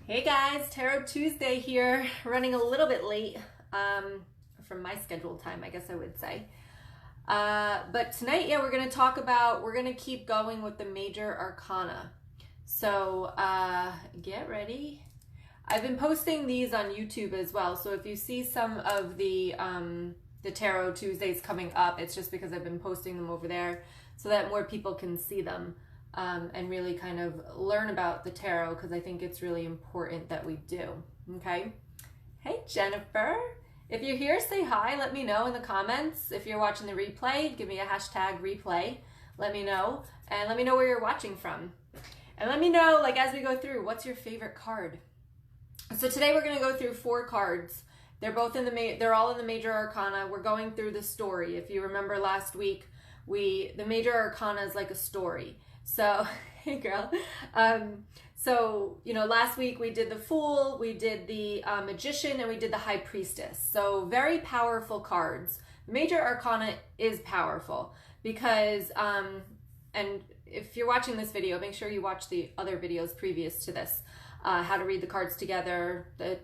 Hey guys, Tarot Tuesday here, running a little bit late from my scheduled time, I guess I would say. But tonight, we're going to keep going with the Major Arcana. So get ready. I've been posting these on YouTube as well, so if you see some of the Tarot Tuesdays coming up, it's just because I've been posting them over there so that more people can see them. And really kind of learn about the tarot, because I think it's really important that we do. Okay. Hey Jennifer, if you're here, say hi. Let me know in the comments. If you're watching the replay, give me a hashtag replay. Let me know, and let me know where you're watching from, and let me know, like, as we go through, what's your favorite card. So today we're going to go through 4 cards. They're both in they're all in the Major Arcana. We're going through the story. If you remember last week, the Major Arcana is like a story. So, hey girl. So, last week we did the Fool, we did the Magician, and we did the High Priestess. So very powerful cards. Major Arcana is powerful because, and if you're watching this video, make sure you watch the other videos previous to this. How to read the cards together, the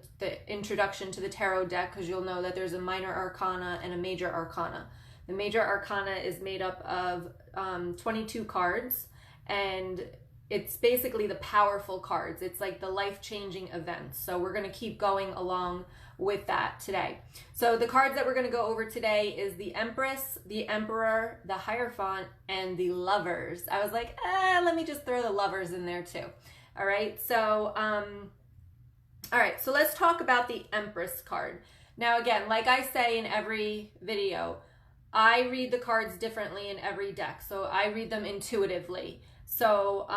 introduction to the tarot deck, because you'll know that there's a Minor Arcana and a Major Arcana. The Major Arcana is made up of 22 cards. And it's basically the powerful cards. It's like the life-changing events. So we're going to keep going along with that today. So the cards that we're going to go over today is the Empress, the Emperor, the Hierophant, and the Lovers. I was like, let me just throw the Lovers in there too. All right. So, so let's talk about the Empress card. Now, again, like I say in every video, I read the cards differently in every deck. So I read them intuitively. So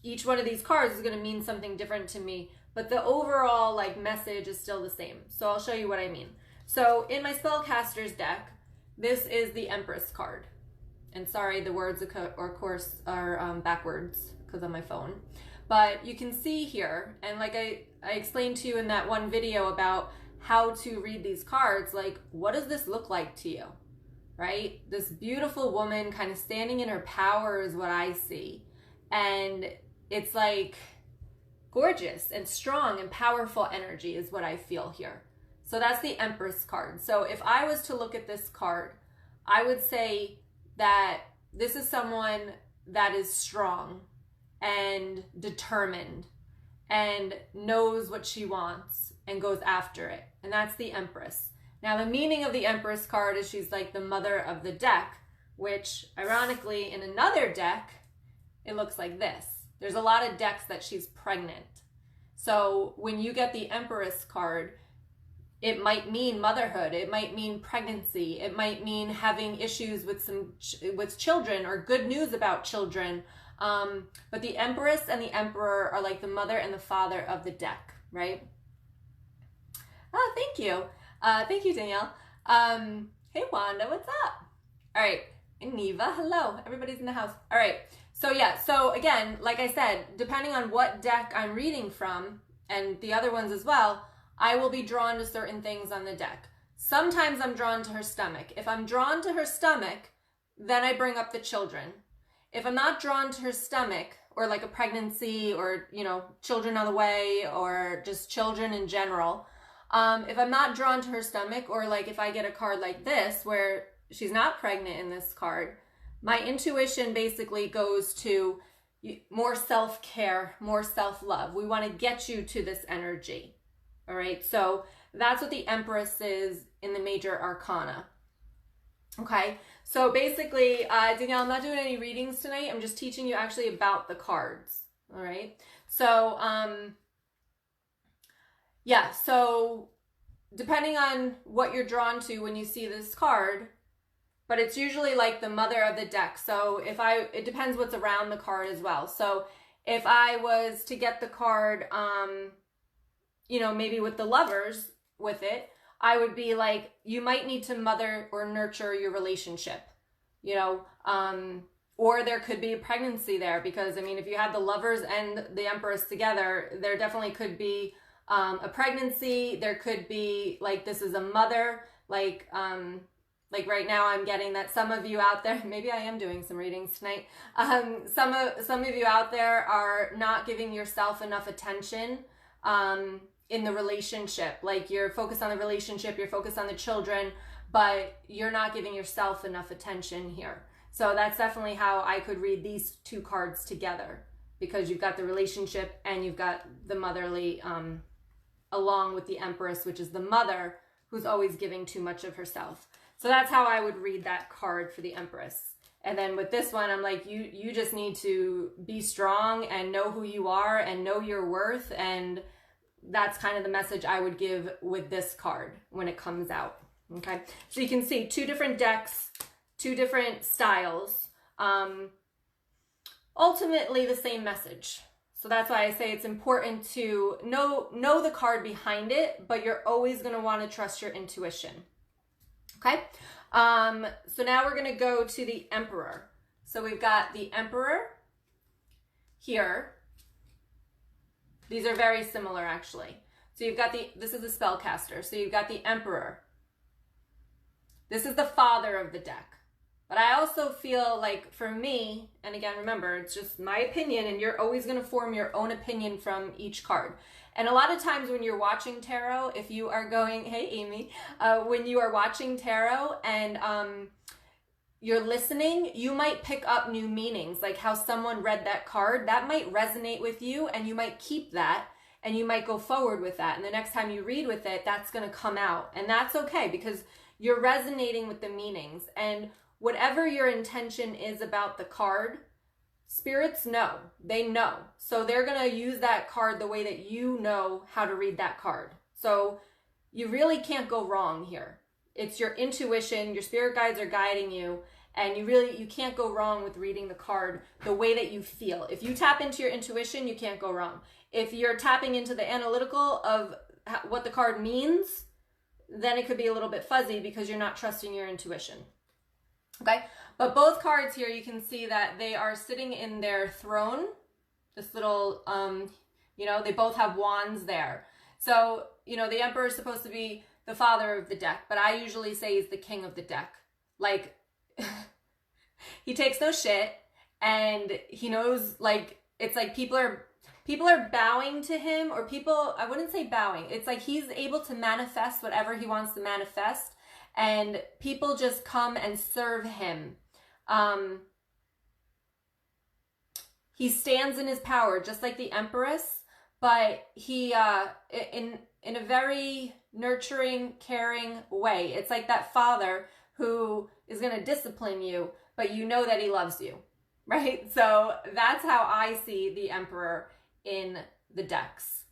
each one of these cards is going to mean something different to me, but the overall message is still the same. So I'll show you what I mean. So in my Spellcaster's deck, this is the Empress card. And sorry, the words of course are backwards because of my phone. But you can see here, and like I explained to you in that one video about how to read these cards, what does this look like to you? Right? This beautiful woman kind of standing in her power is what I see. And it's like gorgeous and strong and powerful energy is what I feel here. So that's the Empress card. So if I was to look at this card, I would say that this is someone that is strong and determined and knows what she wants and goes after it. And that's the Empress. Now, the meaning of the Empress card is she's like the mother of the deck, which ironically in another deck, it looks like this. There's a lot of decks that she's pregnant. So when you get the Empress card, it might mean motherhood. It might mean pregnancy. It might mean having issues with children or good news about children. But the Empress and the Emperor are like the mother and the father of the deck, right? Oh, thank you. Thank you, Danielle. Hey, Wanda, what's up? All right. And Neva, hello. Everybody's in the house. All right. So again, like I said, depending on what deck I'm reading from and the other ones as well, I will be drawn to certain things on the deck. Sometimes I'm drawn to her stomach. If I'm drawn to her stomach, then I bring up the children. If I'm not drawn to her stomach, or like a pregnancy or, children on the way or just children in general, if I'm not drawn to her stomach, or if I get a card like this where she's not pregnant in this card, my intuition basically goes to more self-care, more self-love. We want to get you to this energy. All right. So that's what the Empress is in the Major Arcana. Okay. So basically, Danielle, I'm not doing any readings tonight. I'm just teaching you actually about the cards. All right. So, so depending on what you're drawn to when you see this card, but it's usually like the mother of the deck. So it depends what's around the card as well. So if I was to get the card, maybe with the Lovers with it, I would be like, you might need to mother or nurture your relationship, or there could be a pregnancy there because, if you have the Lovers and the Empress together, there definitely could be a pregnancy. There could be this is a mother, like right now I'm getting that some of you out there, maybe I am doing some readings tonight. Some of you out there are not giving yourself enough attention in the relationship. Like you're focused on the relationship, you're focused on the children, but you're not giving yourself enough attention here. So that's definitely how I could read these two cards together, because you've got the relationship and you've got the motherly, along with the Empress, which is the mother who's always giving too much of herself. So that's how I would read that card for the Empress. And then with this one, I'm like, you just need to be strong and know who you are and know your worth. And that's kind of the message I would give with this card when it comes out. Okay, so you can see two different decks, two different styles, ultimately the same message. So that's why I say it's important to know the card behind it, but you're always going to want to trust your intuition. Okay, so now we're going to go to the Emperor. So we've got the Emperor here. These are very similar, actually. So you've got this is the spellcaster. So you've got the Emperor. This is the father of the deck. But I also feel like for me, and again, remember, it's just my opinion, and you're always going to form your own opinion from each card. And a lot of times when you're watching tarot, if you are going, hey, Amy, when you are watching tarot and you're listening, you might pick up new meanings, like how someone read that card. That might resonate with you, and you might keep that, and you might go forward with that. And the next time you read with it, that's going to come out. And that's okay, because you're resonating with the meanings. And whatever your intention is about the card, spirits know. They know. So they're going to use that card the way that you know how to read that card. So you really can't go wrong here. It's your intuition. Your spirit guides are guiding you. And you can't go wrong with reading the card the way that you feel. If you tap into your intuition, you can't go wrong. If you're tapping into the analytical of what the card means, then it could be a little bit fuzzy because you're not trusting your intuition. Okay, but both cards here, you can see that they are sitting in their throne. This little, they both have wands there. So, the Emperor is supposed to be the father of the deck, but I usually say he's the king of the deck. Like, he takes no shit, and he knows, like, it's like people are bowing to him, or I wouldn't say bowing. It's like he's able to manifest whatever he wants to manifest. And people just come and serve him. He stands in his power, just like the Empress, but he, in a very nurturing, caring way. It's like that father who is going to discipline you, but you know that he loves you, right? So that's how I see the Emperor in the decks.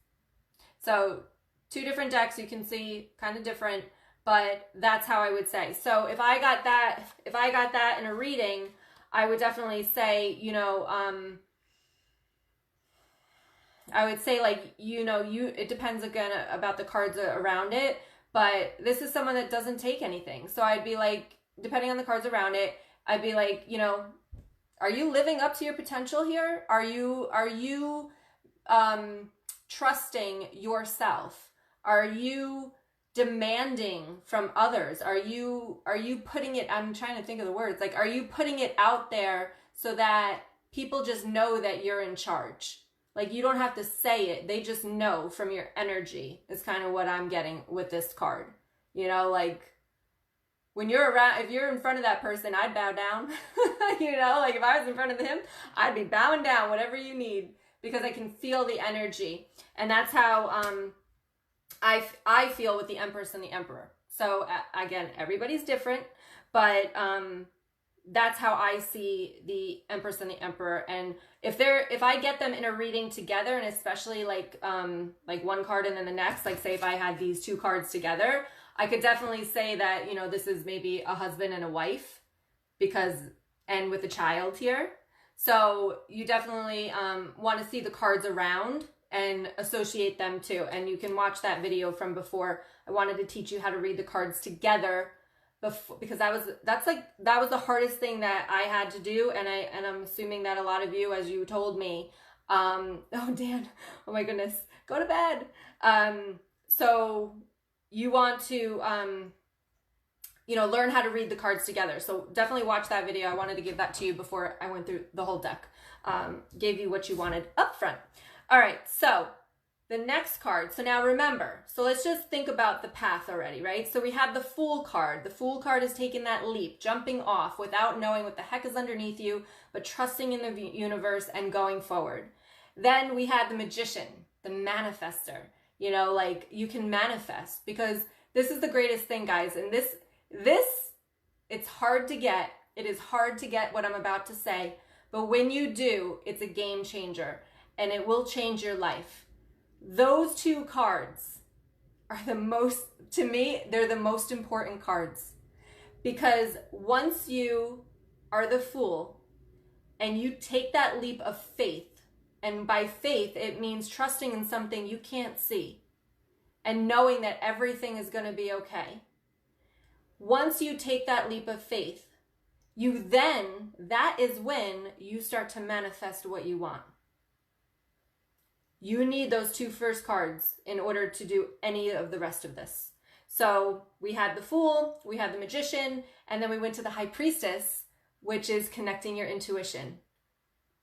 So two different decks, you can see, kind of different. But that's how I would say. So if I got that in a reading, I would definitely say, I would say like, it depends again about the cards around it, but this is someone that doesn't take anything. So I'd be like, depending on the cards around it, I'd be like, are you living up to your potential here? Are you trusting yourself? Are you demanding from others? Are you putting it, I'm trying to think of the words, like, are you putting it out there so that people just know that you're in charge? Like, you don't have to say it, they just know from your energy, is kind of what I'm getting with this card. Like, when you're around, if you're in front of that person, I'd bow down. Like if I was in front of him, I'd be bowing down, whatever you need, because I can feel the energy. And that's how I feel with the Empress and the Emperor. So again, everybody's different, but that's how I see the Empress and the Emperor. And if I get them in a reading together, and especially like one card and then the next, like say if I had these two cards together, I could definitely say that, this is maybe a husband and a wife, and with a child here. So you definitely want to see the cards around and associate them too. And you can watch that video from before. I wanted to teach you how to read the cards together before, because that was the hardest thing that I had to do. And I'm assuming that a lot of you, as you told me, oh Dan, oh my goodness, go to bed. So you want to, learn how to read the cards together. So definitely watch that video. I wanted to give that to you before I went through the whole deck. Gave you what you wanted up front. All right, so the next card. So now remember, so let's just think about the path already, right? So we had the Fool card. The Fool card is taking that leap, jumping off without knowing what the heck is underneath you, but trusting in the universe and going forward. Then we had the Magician, the manifester. Like you can manifest, because this is the greatest thing, guys. And this, it's hard to get. It is hard to get what I'm about to say. But when you do, it's a game changer and it will change your life. Those two cards are to me, they're the most important cards, because once you are the Fool and you take that leap of faith, and by faith, it means trusting in something you can't see and knowing that everything is going to be okay. Once you take that leap of faith, that is when you start to manifest what you want. You need those two first cards in order to do any of the rest of this. So we had the Fool, we had the Magician, and then we went to the High Priestess, which is connecting your intuition.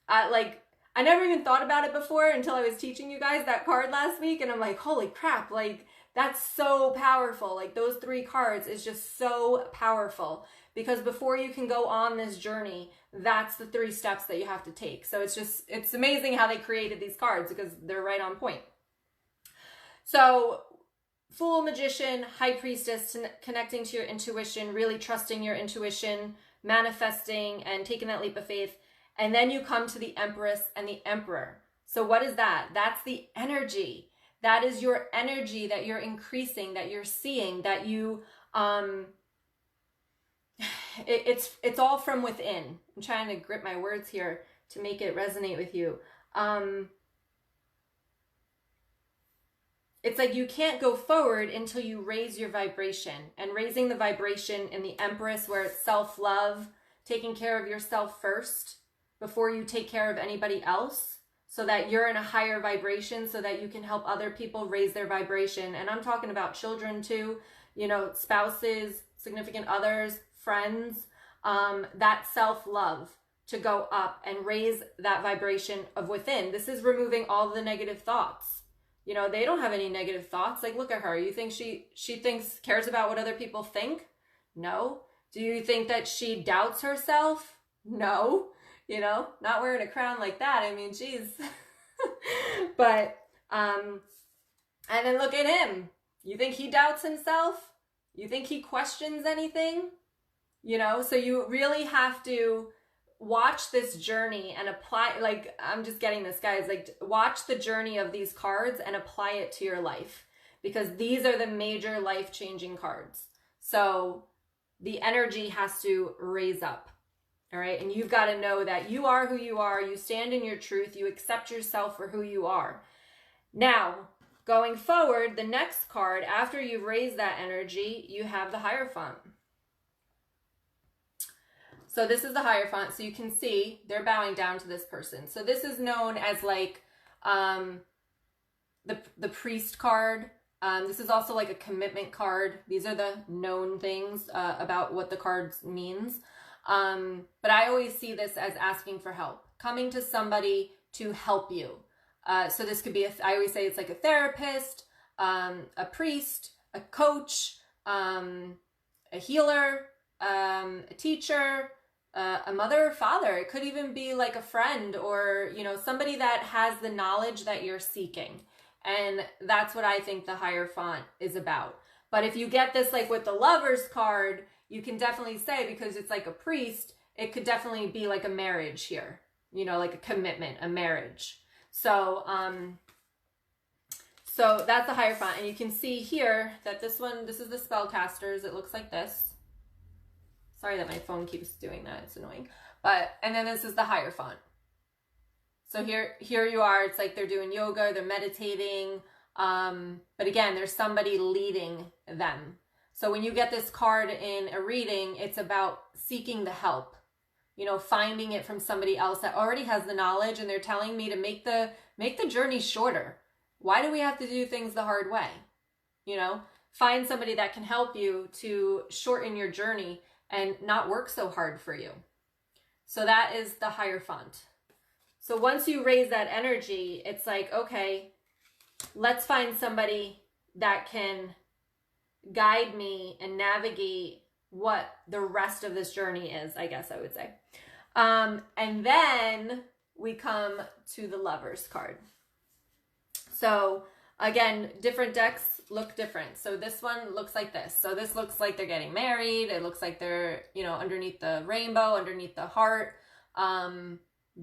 I never even thought about it before until I was teaching you guys that card last week, and I'm like, holy crap, like that's so powerful. Like those three cards is just so powerful, because before you can go on this journey, that's the 3 steps that you have to take. So it's amazing how they created these cards, because they're right on point. So Fool, Magician, High Priestess, connecting to your intuition, really trusting your intuition, manifesting and taking that leap of faith. And then you come to the Empress and the Emperor. So what is that? That's the energy. That is your energy that you're increasing, that you're seeing, that you, it's all from within. I'm trying to grip my words here to make it resonate with you. It's like you can't go forward until you raise your vibration. And raising the vibration in the Empress, where it's self-love, taking care of yourself first before you take care of anybody else, so that you're in a higher vibration, so that you can help other people raise their vibration. And I'm talking about children too, spouses, significant others, friends, that self-love to go up and raise that vibration of within. This is removing all the negative thoughts. They don't have any negative thoughts. Like, look at her. You think she cares about what other people think? No. Do you think that she doubts herself? No. Not wearing a crown like that. I mean, geez. But, and then look at him. You think he doubts himself? You think he questions anything? So you really have to watch this journey and apply, like, I'm just getting this, guys, like, watch the journey of these cards and apply it to your life, because these are the major life-changing cards. So the energy has to raise up. All right. And you've got to know that you are who you are. You stand in your truth. You accept yourself for who you are. Now, going forward, the next card, after you've raised that energy, you have the Hierophant. So this is the Hierophant. So you can see they're bowing down to this person. So this is known as like the priest card. This is also like a commitment card. These are the known things about what the cards means. But I always see this as asking for help, coming to somebody to help you. So this could be, I always say it's like a therapist, a priest, a coach, a healer, a teacher, a mother or father. It could even be like a friend, or, somebody that has the knowledge that you're seeking. And that's what I think the Hierophant is about. But if you get this like with the Lover's card, you can definitely say, because it's like a priest, it could definitely be like a marriage here, like a commitment, a marriage. So, so that's the Hierophant. And you can see here that this is the spellcasters. It looks like this. Sorry that my phone keeps doing that. It's annoying. And then this is the Hierophant. So here you are. It's like they're doing yoga, they're meditating. But again, there's somebody leading them. So when you get this card in a reading, it's about seeking the help, finding it from somebody else that already has the knowledge, and they're telling me to make the journey shorter. Why do we have to do things the hard way? find somebody that can help you to shorten your journey and not work so hard for you. So that is the Hierophant. So once you raise that energy, it's like, okay, let's find somebody that can guide me and navigate what the rest of this journey is, I guess I would say. And then we come to the Lovers card. So again, different decks look different. So this one looks like this. So this looks like they're getting married. It looks like they're, you know, underneath the rainbow, underneath the heart.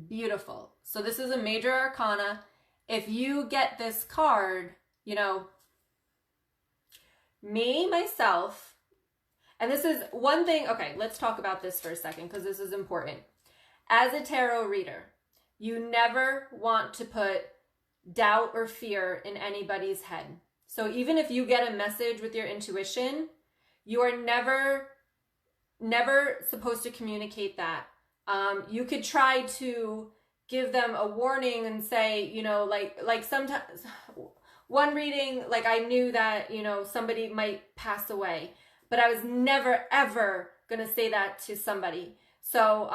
Beautiful. So this is a Major Arcana. If you get this card, you know, me, myself, and this is one thing. Okay, let's talk about this for a second because this is important. As a tarot reader, you never want to put doubt or fear in anybody's head. So even if you get a message with your intuition, you are never supposed to communicate that. You could try to give them a warning and say, you know, like sometimes one reading, like I knew that, you know, somebody might pass away, but I was never, ever going to say that to somebody. So,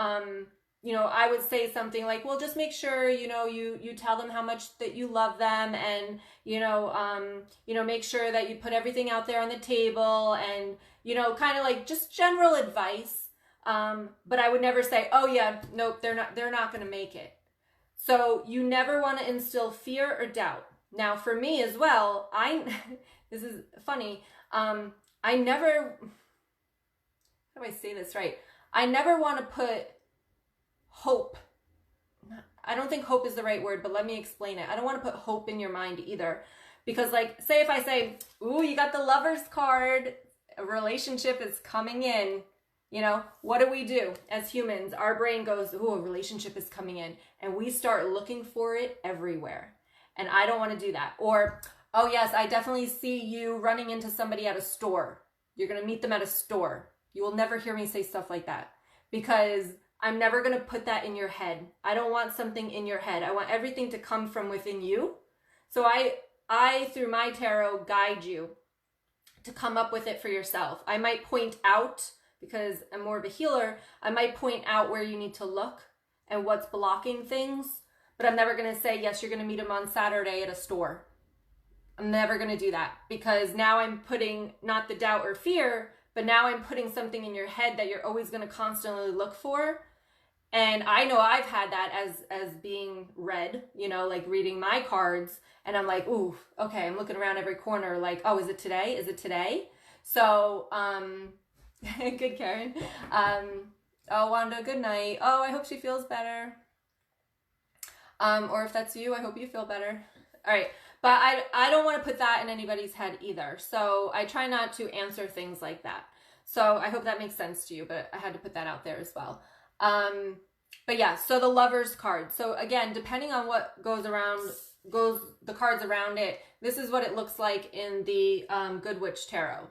you know, I would say something like, well, just make sure, you know, you tell them how much that you love them, and, you know, make sure that you put everything out there on the table, and, you know, kind of like just general advice. But I would never say, oh yeah, nope, they're not going to make it. So you never want to instill fear or doubt. Now for me as well, this is funny. I never, how do I say this right? I never want to put hope. I don't think hope is the right word, but let me explain it. I don't want to put hope in your mind either. Because like, say if I say, ooh, you got the Lovers card, a relationship is coming in, you know, what do? As humans, our brain goes, ooh, a relationship is coming in. And we start looking for it everywhere. And I don't want to do that. Or, oh yes, I definitely see you running into somebody at a store. You're going to meet them at a store. You will never hear me say stuff like that. Because I'm never going to put that in your head. I don't want something in your head. I want everything to come from within you. So I through my tarot, guide you to come up with it for yourself. I might point out, because I'm more of a healer, I might point out where you need to look and what's blocking things. But I'm never going to say, yes, you're going to meet him on Saturday at a store. I'm never going to do that, because now I'm putting not the doubt or fear, but now I'm putting something in your head that you're always going to constantly look for. And I know I've had that as being read, you know, like reading my cards, and I'm like, ooh, okay, I'm looking around every corner like, oh, is it today? Is it today? So, good, Karen. Oh, Wanda, good night. Oh, I hope she feels better. Or if that's you, I hope you feel better. All right. But I don't want to put that in anybody's head either. So I try not to answer things like that. So I hope that makes sense to you, but I had to put that out there as well. But yeah, so the Lovers card. So again, depending on what goes the cards around it, this is what it looks like in the Good Witch Tarot.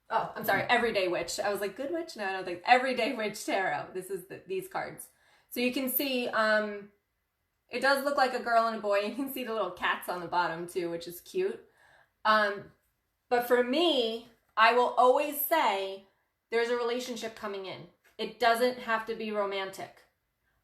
Oh, I'm sorry, Everyday Witch. I was like, Good Witch? No, I don't think. Everyday Witch Tarot. This is these cards. So you can see, it does look like a girl and a boy. You can see the little cats on the bottom too, which is cute. But for me, I will always say there's a relationship coming in. It doesn't have to be romantic.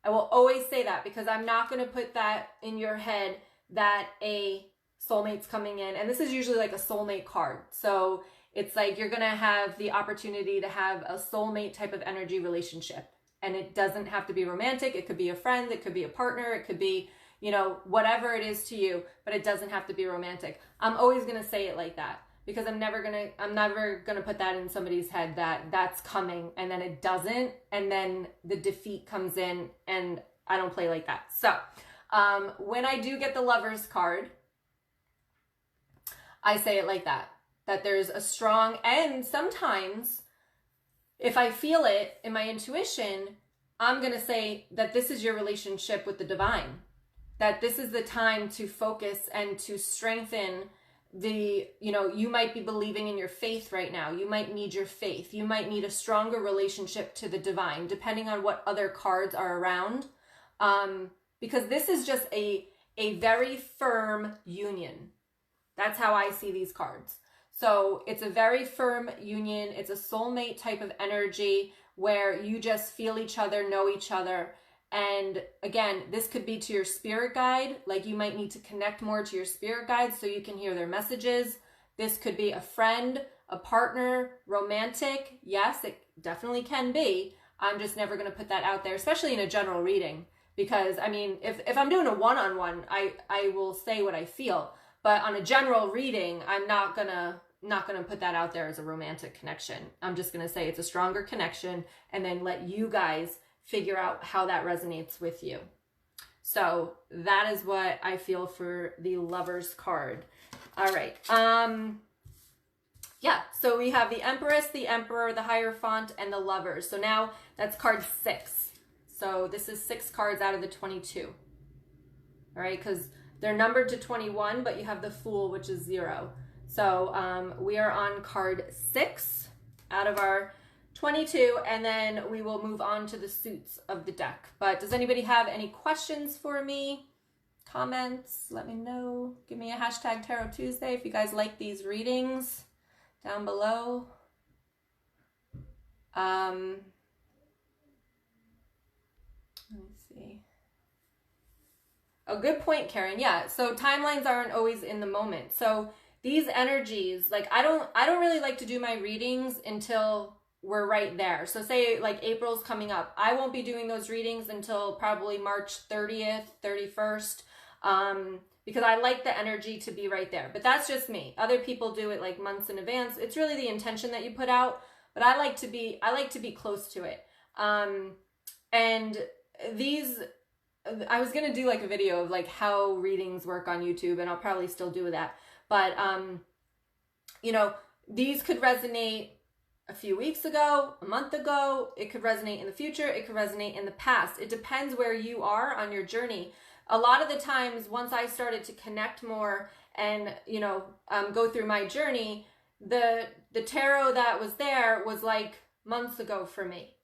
I will always say that, because I'm not going to put that in your head that a soulmate's coming in. And this is usually like a soulmate card. So it's like you're going to have the opportunity to have a soulmate type of energy relationship. And it doesn't have to be romantic. It could be a friend. It could be a partner. It could be, you know, whatever it is to you, but it doesn't have to be romantic. I'm always going to say it like that, because I'm never going to put that in somebody's head that that's coming and then it doesn't. And then the defeat comes in, and I don't play like that. So, when I do get the Lovers card, I say it like that there's a strong, and sometimes if I feel it in my intuition, I'm going to say that this is your relationship with the divine, that this is the time to focus and to strengthen you might be believing in your faith right now. You might need your faith. You might need a stronger relationship to the divine, depending on what other cards are around. Because this is just a very firm union. That's how I see these cards. So it's a very firm union. It's a soulmate type of energy where you just feel each other, know each other. And again, this could be to your spirit guide. Like you might need to connect more to your spirit guides so you can hear their messages. This could be a friend, a partner, romantic. Yes, it definitely can be. I'm just never going to put that out there, especially in a general reading. Because, I mean, if I'm doing a one-on-one, I will say what I feel. But on a general reading, I'm not gonna put that out there as a romantic connection. I'm just gonna say it's a stronger connection and then let you guys figure out how that resonates with you. So that is what I feel for the Lovers card. All right. Yeah, so we have the Empress, the Emperor, the Hierophant, and the Lovers. So now that's card 6. So this is 6 cards out of the 22. All right, because they're numbered to 21, but you have the Fool, which is 0. So we are on card 6 out of our 22, and then we will move on to the suits of the deck. But does anybody have any questions for me? Comments? Let me know. Give me a hashtag Tarot Tuesday if you guys like these readings down below. Let me see. A good point, Karen. Yeah, so timelines aren't always in the moment. So these energies, like I don't really like to do my readings until we're right there. So say like April's coming up. I won't be doing those readings until probably March 30th, 31st, because I like the energy to be right there. But that's just me. Other people do it like months in advance. It's really the intention that you put out, but I like to be close to it. And these, I was going to do like a video of like how readings work on YouTube, and I'll probably still do that. But, you know, these could resonate a few weeks ago, a month ago. It could resonate in the future. It could resonate in the past. It depends where you are on your journey. A lot of the times, once I started to connect more and, you know, go through my journey, the tarot that was there was like months ago for me.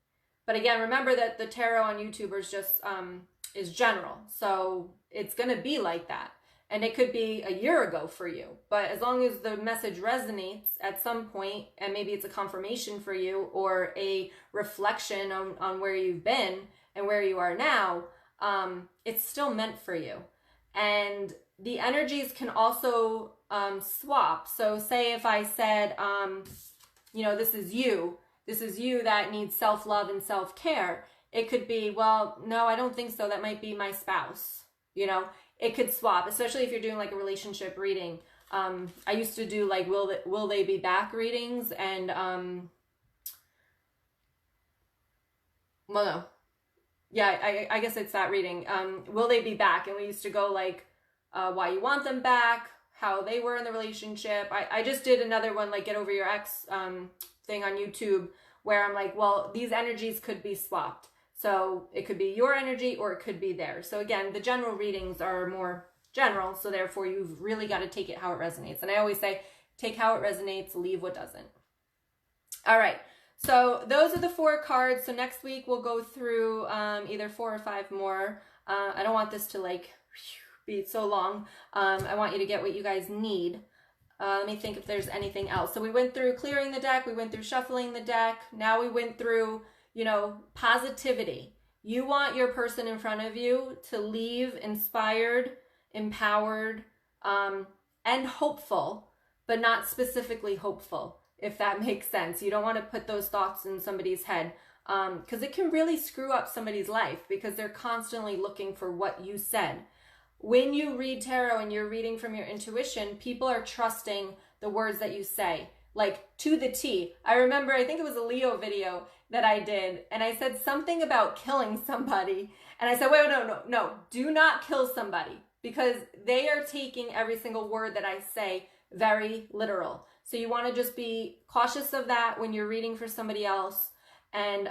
But again, remember that the tarot on YouTube is general. So it's going to be like that. And it could be a year ago for you. But as long as the message resonates at some point, and maybe it's a confirmation for you or a reflection on where you've been and where you are now, it's still meant for you. And the energies can also swap. So say if I said, you know, this is you that needs self-love and self-care. It could be, well, no, I don't think so. That might be my spouse. You know, it could swap, especially if you're doing like a relationship reading. I used to do like, will they be back readings? And, well, no. Yeah, I guess it's that reading. Will they be back? And we used to go like, why you want them back, how they were in the relationship. I just did another one, like Get Over Your Ex thing on YouTube, where I'm like, well, these energies could be swapped. So it could be your energy or it could be theirs. So again, the general readings are more general. So therefore you've really got to take it how it resonates. And I always say, take how it resonates, leave what doesn't. All right. So those are the 4 cards. So next week we'll go through either 4 or 5 more. I don't want this to like be so long. I want you to get what you guys need. Let me think if there's anything else. So we went through clearing the deck. We went through shuffling the deck. Now we went through, you know, positivity. You want your person in front of you to leave inspired, empowered, and hopeful, but not specifically hopeful, if that makes sense. You don't want to put those thoughts in somebody's head, because it can really screw up somebody's life because they're constantly looking for what you said. When you read tarot and you're reading from your intuition, people are trusting the words that you say, like to the T. I remember, I think it was a Leo video that I did, and I said something about killing somebody. And I said, wait, no, do not kill somebody, because they are taking every single word that I say very literal. So you want to just be cautious of that when you're reading for somebody else, and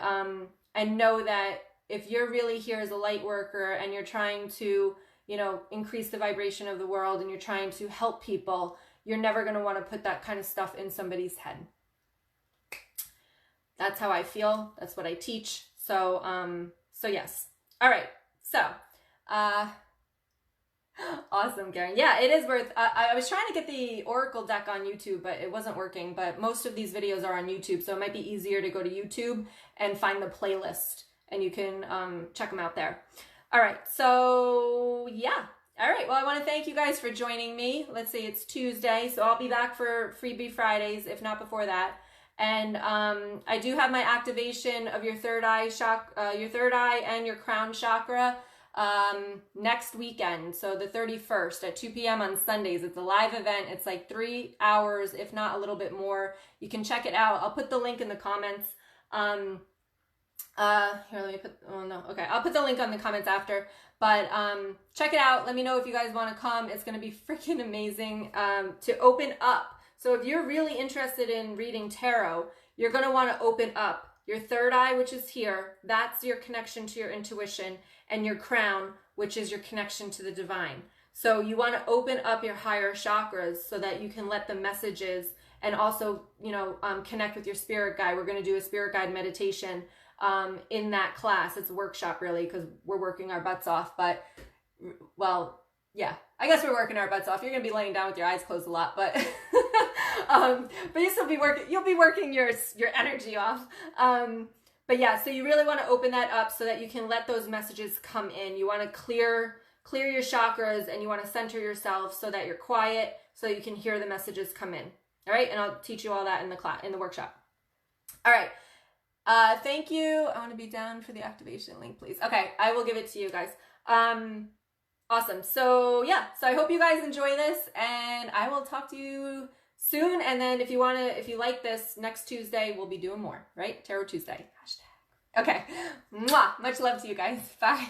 know that if you're really here as a light worker and you're trying to, you know, increase the vibration of the world and you're trying to help people, you're never going to want to put that kind of stuff in somebody's head. That's how I feel. That's what I teach. So yes. All right. So, Awesome, Karen. Yeah, it is worth, I was trying to get the Oracle deck on YouTube, but it wasn't working. But most of these videos are on YouTube, so it might be easier to go to YouTube and find the playlist, and you can check them out there. All right, so yeah. All right, well, I want to thank you guys for joining me. Let's see, it's Tuesday, so I'll be back for Freebie Fridays, if not before that. And I do have my activation of your third eye and your crown chakra next weekend. So the 31st at 2 p.m. on Sundays. It's a live event. It's like 3 hours, if not a little bit more. You can check it out. I'll put the link in the comments. Here, let me put, oh no, okay. I'll put the link on the comments after. But check it out. Let me know if you guys want to come. It's going to be freaking amazing to open up. So if you're really interested in reading tarot, you're going to want to open up your third eye, which is here. That's your connection to your intuition, and your crown, which is your connection to the divine. So you want to open up your higher chakras so that you can let the messages and also, you know, connect with your spirit guide. We're going to do a spirit guide meditation in that class. It's a workshop really, because we're working our butts off, but well, yeah, I guess we're working our butts off. You're going to be laying down with your eyes closed a lot, but but you'll be working your energy off. But yeah, so you really want to open that up so that you can let those messages come in. You want to clear your chakras, and you want to center yourself so that you're quiet, so you can hear the messages come in. All right, and I'll teach you all that in the workshop. All right. Thank you. I want to be down for the activation link, please. Okay, I will give it to you guys. Awesome. So yeah, so I hope you guys enjoy this, and I will talk to you soon. And then if you like this, next Tuesday we'll be doing more, right? Tarot Tuesday. #. Okay. Mwah. Much love to you guys. Bye.